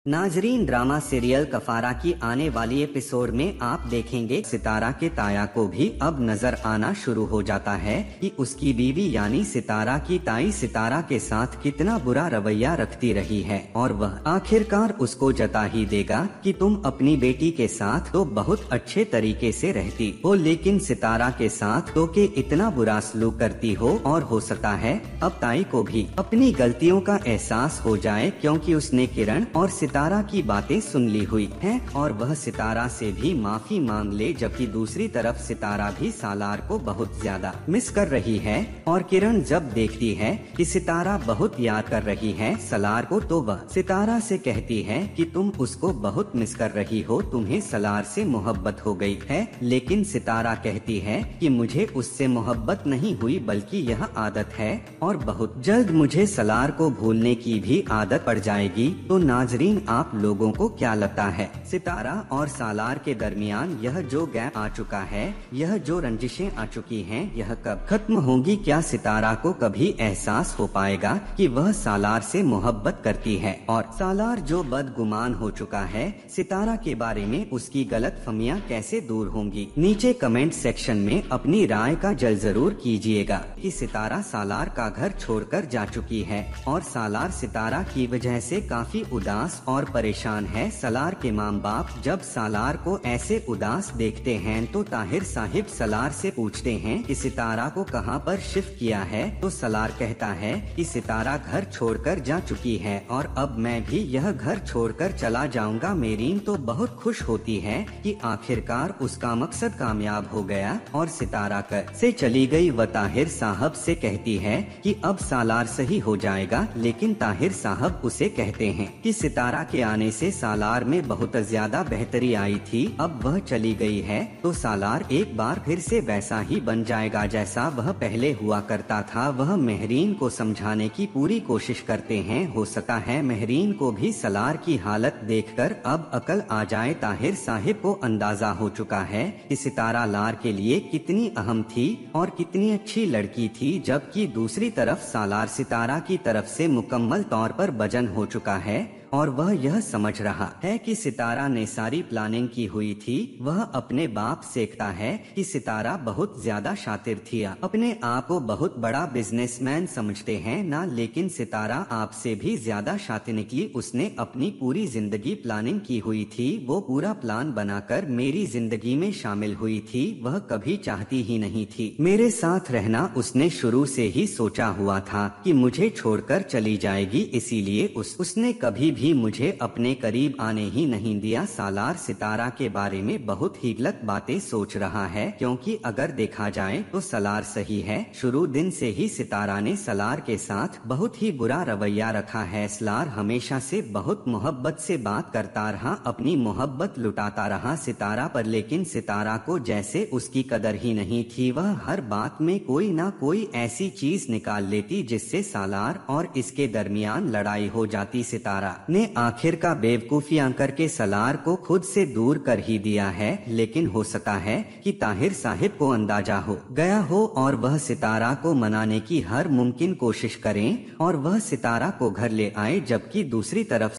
नाजरीन, drama serial कफारा की आने वाली एपिसोड में आप देखेंगे सितारा के ताया को भी अब नजर आना शुरू हो जाता है कि उसकी बीवी यानी सितारा की ताई सितारा के साथ कितना बुरा रवैया रखती रही है और वह आखिरकार उसको जता ही देगा कि तुम अपनी बेटी के साथ तो बहुत अच्छे तरीके से रहती हो, लेकिन सितारा के साथ तो के इतना बुरा सलूक करती हो। और हो सकता है अब ताई को भी अपनी गलतियों का एहसास हो जाए, क्योंकि उसने किरण और सितारा की बातें सुन ली हुई हैं और वह सितारा से भी माफी मांग ले। जबकि दूसरी तरफ सितारा भी सालार को बहुत ज्यादा मिस कर रही है और किरण जब देखती है कि सितारा बहुत याद कर रही है सलार को, तो वह सितारा से कहती है कि तुम उसको बहुत मिस कर रही हो, तुम्हें सलार से मोहब्बत हो गई है। लेकिन सितारा कहती है कि मुझे उससे मोहब्बत नहीं हुई, बल्कि यह आदत है और बहुत जल्द मुझे सलार को भूलने की भी आदत पड़ जाएगी। तो नाजरीन, आप लोगों को क्या लगता है, सितारा और सालार के दरमियान यह जो गैप आ चुका है, यह जो रंजिशें आ चुकी हैं, यह कब खत्म होंगी? क्या सितारा को कभी एहसास हो पाएगा कि वह सालार से मोहब्बत करती है? और सालार जो बदगुमान हो चुका है सितारा के बारे में, उसकी गलतफहमियां कैसे दूर होंगी? नीचे कमेंट सेक्शन में अपनी राय का जरूर कीजिएगा कि सितारा सालार का घर छोड़कर जा चुकी है और सालार सितारा की वजह से काफी उदास और परेशान है। सालार के माँ बाप जब सालार को ऐसे उदास देखते हैं तो ताहिर साहिब सालार से पूछते हैं कि सितारा को कहां पर शिफ्ट किया है। तो सालार कहता है कि सितारा घर छोड़कर जा चुकी है और अब मैं भी यह घर छोड़कर चला जाऊंगा। मेरीन तो बहुत खुश होती है कि आखिरकार उसका मकसद कामयाब हो गया और सितारा कर से चली गई। वह ताहिर साहब से कहती है कि अब सालार सही हो जाएगा, लेकिन ताहिर साहब उसे कहते हैं कि सितारा के आने से सालार में बहुत ज्यादा बेहतरी आई थी, अब वह चली गई है तो सालार एक बार फिर से वैसा ही बन जाएगा जैसा वह पहले हुआ करता था। वह मेहरीन को समझाने की पूरी कोशिश करते हैं। हो सकता है मेहरीन को भी सालार की हालत देखकर अब अकल आ जाए। ताहिर साहिब को अंदाजा हो चुका है कि सितारा लार के लिए कितनी अहम थी और कितनी अच्छी लड़की थी, जबकि दूसरी तरफ सालार सितारा की तरफ से मुकम्मल तौर पर बजन हो चुका है और वह यह समझ रहा है कि सितारा ने सारी प्लानिंग की हुई थी। वह अपने बाप से कहता है कि सितारा बहुत ज्यादा शातिर थी, अपने आप को बहुत बड़ा बिजनेसमैन समझते हैं ना, लेकिन सितारा आपसे भी ज्यादा शातिर निकली। उसने अपनी पूरी जिंदगी प्लानिंग की हुई थी, वो पूरा प्लान बनाकर मेरी जिंदगी में शामिल हुई थी। वह कभी चाहती ही नहीं थी मेरे साथ रहना, उसने शुरू से ही सोचा हुआ था कि मुझे छोड़कर चली जाएगी, इसीलिए उसने कभी भी मुझे अपने करीब आने ही नहीं दिया। सालार सितारा के बारे में बहुत ही गलत बातें सोच रहा है, क्योंकि अगर देखा जाए तो सालार सही है। शुरू दिन से ही सितारा ने सालार के साथ बहुत ही बुरा रवैया रखा है। सालार हमेशा से बहुत मोहब्बत से बात करता रहा, अपनी मोहब्बत लुटाता रहा सितारा पर, लेकिन सितारा को जैसे उसकी कदर ही नहीं थी। वह हर बात में कोई ना कोई ऐसी चीज निकाल लेती जिससे सालार और इसके दरमियान लड़ाई हो जाती। सितारा ने आखिर का बेवकूफियां करके सालार को खुद से दूर कर ही दिया है, लेकिन हो सकता है कि ताहिर साहिब को अंदाजा हो गया हो और वह सितारा को मनाने की हर मुमकिन कोशिश करें और वह सितारा को घर ले आए। जबकि दूसरी तरफ